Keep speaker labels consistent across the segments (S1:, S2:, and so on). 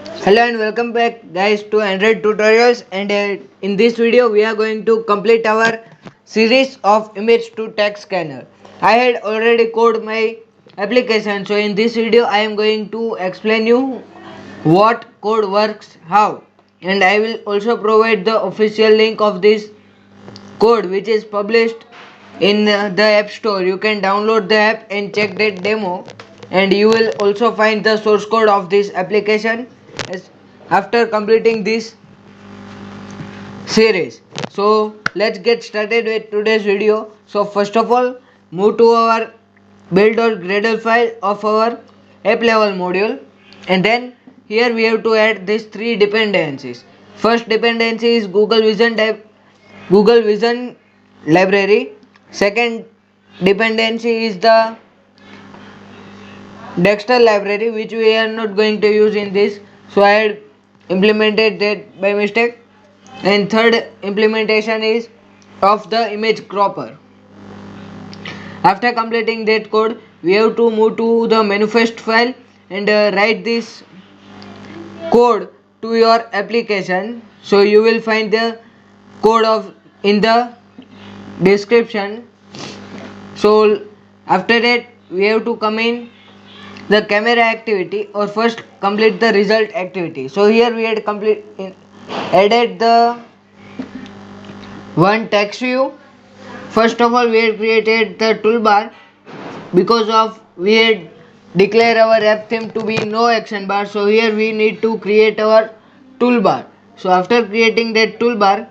S1: Hello and welcome back guys to Android tutorials, and in this video we are going to complete our series of image to text scanner. I had already coded my application, so in this video I am going to explain you what code works how, and I will also provide the official link of this code which is published in the app store. You can download the app and check that demo, and you will also find the source code of this application after completing this series. So let's get started with today's video. So first of all, move to our build.gradle file of our app level module, and then here we have to add these three dependencies. First dependency is Google Vision library. Second dependency is the Dexter library, which we are not going to use in this, so I had implemented that by mistake. And third implementation is of the image cropper. After completing that code, we have to move to the manifest file and write this code to your application. So you will find the code of in the description. So after that we have to come in the camera activity, or first complete the result activity. So here we had added the one text view. First of all, we had created the toolbar because of we had declare our app theme to be no action bar. So here we need to create our toolbar. So after creating that toolbar,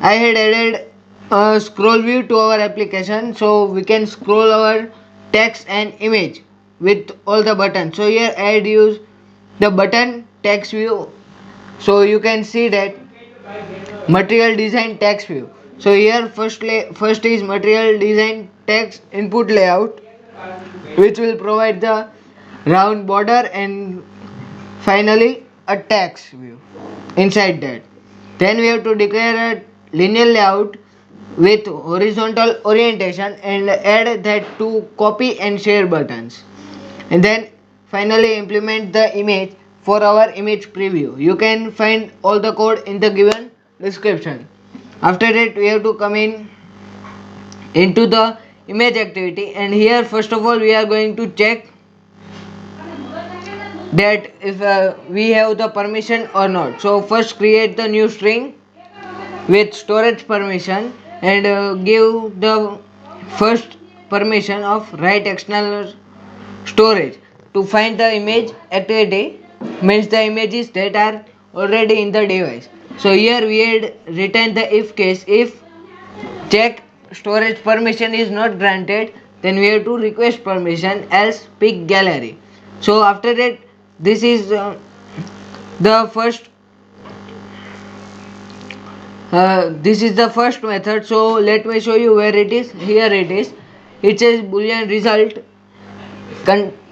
S1: I had added a scroll view to our application, so we can scroll our text and image with all the buttons. So here I had used the button text view. So you can see that material design text view. So here first is material design text input layout, which will provide the round border, and finally a text view inside that. Then we have to declare a linear layout with horizontal orientation and add that to copy and share buttons, and then finally implement the image for our image preview. You can find all the code in the given description. After that we have to come into the image activity, and here first of all we are going to check that if we have the permission or not. So first create the new string with storage permission, and give the first permission of write external storage to find the image activity, means the images that are already in the device. So here we had written the if case. If check storage permission is not granted, then we have to request permission, else pick gallery. So after that, this is the first this is the first method. So let me show you where it is. Here it is. It says boolean result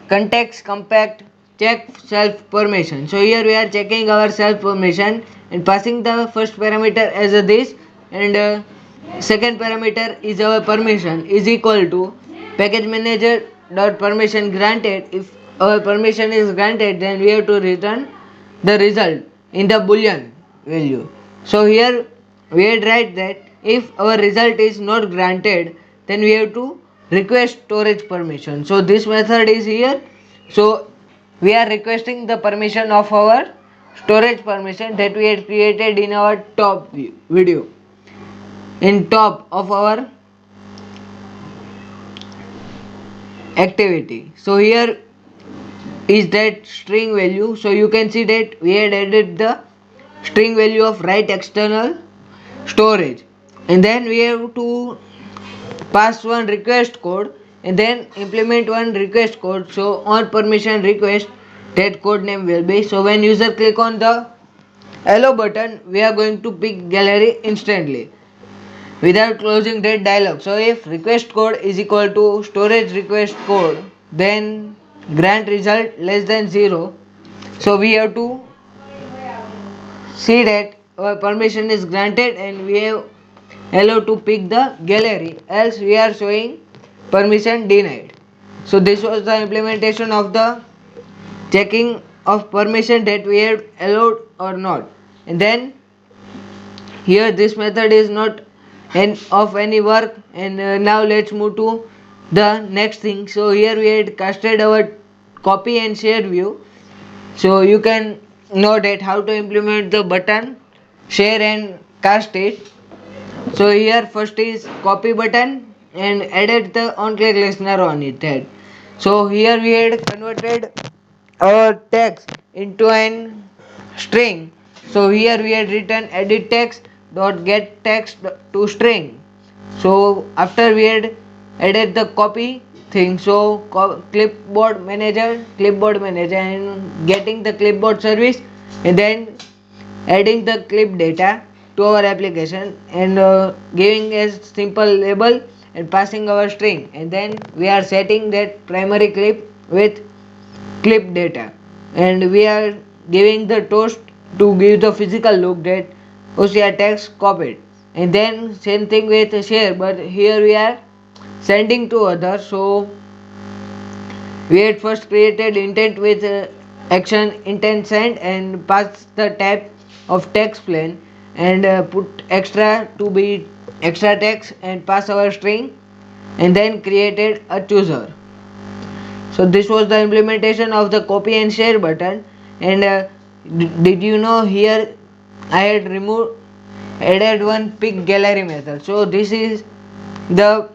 S1: context compact check self permission. So here we are checking our self permission and passing the first parameter as a this, and second parameter is our permission is equal to package manager dot permission granted. If our permission is granted, then we have to return the result in the boolean value. So here we had write that if our result is not granted, then we have to request storage permission. So this method is here. So we are requesting the permission of our storage permission that we had created in our top video, in top of our activity. So here is that string value. So you can see that we had added the string value of write external storage, and then we have to pass one request code and then implement one request code. So on permission request, that code name will be, so when user click on the allow button, we are going to pick gallery instantly without closing that dialog. So if request code is equal to storage request code, then grant result less than 0. So we have to see that our permission is granted and we have allowed to pick the gallery, else we are showing permission denied. So this was the implementation of the checking of permission that we have allowed or not. And then here this method is not of any work. And now let's move to the next thing. So here we had casted our copy and share view. So you can know that how to implement the button, share and cast it. So here first is copy button and added the on click listener on it. So here we had converted our text into an string. So here we had written edit text dot get text to string. So after we had added the copy thing, so clipboard manager and getting the clipboard service, and then adding the clip data to our application and giving a simple label and passing our string, and then we are setting that primary clip with clip data, and we are giving the toast to give the physical look that OCR text copied. And then same thing with share, but here we are sending to others. So we had first created intent with action intent send and pass the type of text plain and put extra to be extra text and pass our string, and then created a chooser. So this was the implementation of the copy and share button. And did you know here I had added one pick gallery method. So this is the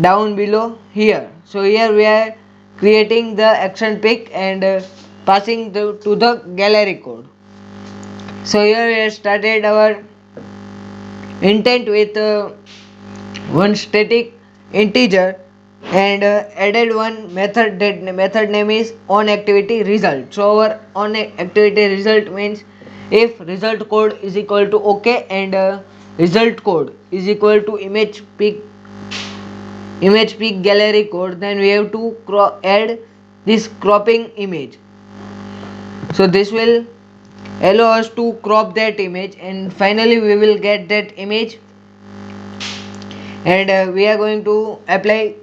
S1: down below here. So here we are creating the action pick and passing to the gallery code. So here we have started our intent with one static integer and added one method. That method name is onActivityResult. So our onActivityResult means if result code is equal to OK and result code is equal to image pick gallery code, then we have to add this cropping image. So this will allow us to crop that image, and finally we will get that image, and we are going to apply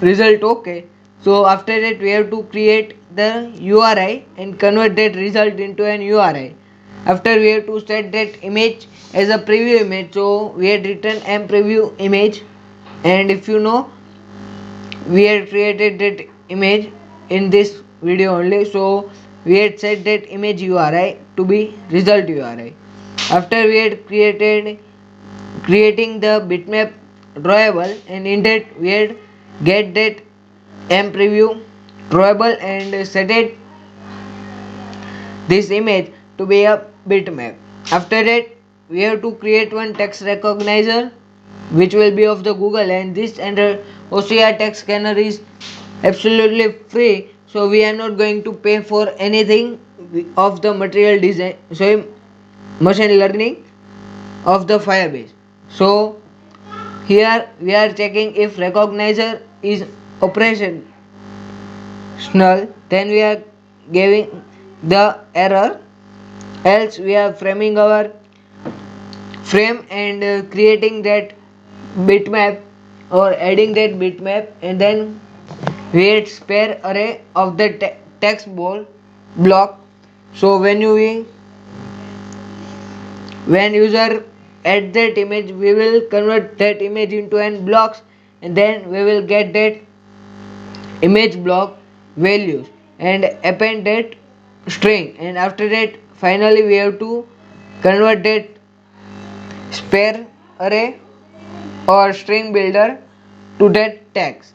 S1: result OK. So after that we have to create the URI and convert that result into an URI. After we have to set that image as a preview image. So we had written m preview image, and if you know we had created that image in this video only. So we had set that image URI to be result URI. After we had creating the bitmap drawable, and in that we had get that m preview drawable and set it this image to be a bitmap. After that we have to create one text recognizer which will be of the Google, and this under OCR text scanner is absolutely free. So we are not going to pay for anything of the material design, so machine learning of the Firebase. So here we are checking if recognizer is operational, then we are giving the error, else we are framing our frame and creating that bitmap or adding that bitmap, and then we had spare array of the text block. So when user add that image, we will convert that image into an blocks, and then we will get that image block values and append that string, and after that finally we have to convert that spare array or string builder to that text,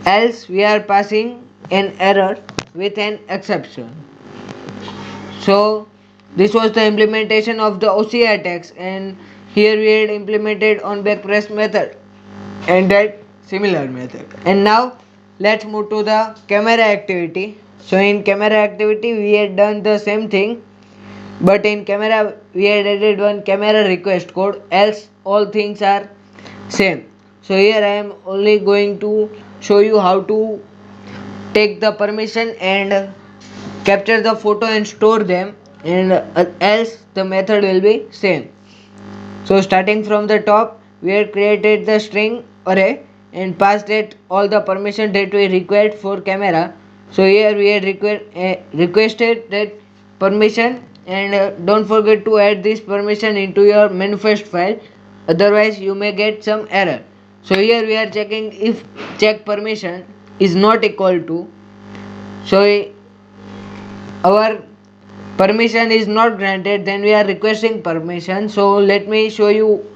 S1: else we are passing an error with an exception. So this was the implementation of the OCR text, and here we had implemented on backpress method and that similar method. And now let's move to the camera activity. So in camera activity we had done the same thing, but in camera we had added one camera request code, else all things are same. So here I am only going to show you how to take the permission and capture the photo and store them, and else the method will be same. So starting from the top, we had created the string array and passed it all the permission that we required for camera. So here we had requested that permission, and don't forget to add this permission into your manifest file, otherwise you may get some error. So here we are checking if check permission is not equal to, so our permission is not granted, then we are requesting permission. So let me show you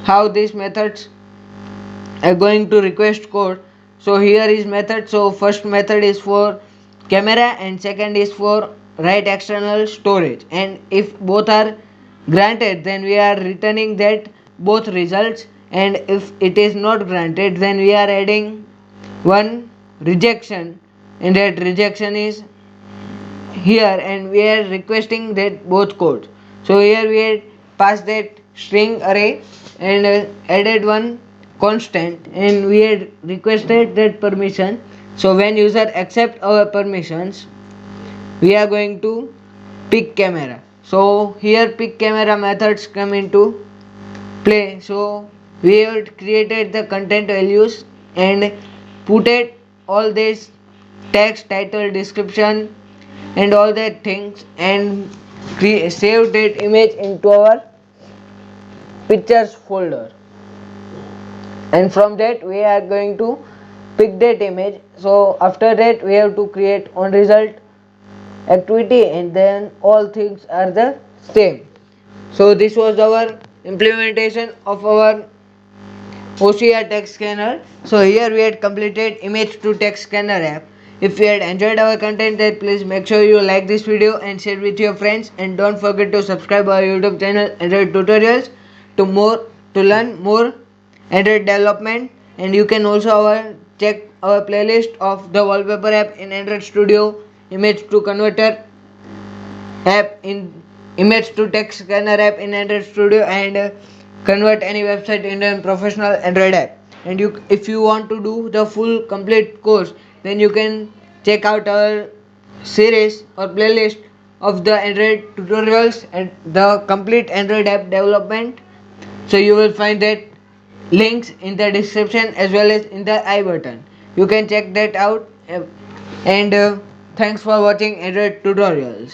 S1: how these methods are going to request code. So here is method. So first method is for camera and second is for write external storage, and if both are granted then we are returning that both results, and if it is not granted then we are adding one rejection, and that rejection is here, and we are requesting that both codes. So here we had passed that string array and added one constant, and we had requested that permission. So when user accept our permissions, we are going to pick camera. So here pick camera methods come into play. So we have created the content values and put it all this text, title, description and all that things, and save that image into our pictures folder, and from that we are going to pick that image. So after that we have to create on result activity, and then all things are the same. So this was our implementation of our OCR text scanner. So here we had completed image to text scanner app. If you had enjoyed our content, then please make sure you like this video and share with your friends, and don't forget to subscribe our YouTube channel Android Tutorials to learn more Android development. And you can also check our playlist of the wallpaper app in Android Studio, image to converter app in image to text scanner app in Android Studio, and convert any website into a professional Android app. And if you want to do the full complete course, then you can check out our series or playlist of the Android tutorials and the complete Android app development. So you will find that links in the description as well as in the I button. You can check that out, and thanks for watching Android tutorials.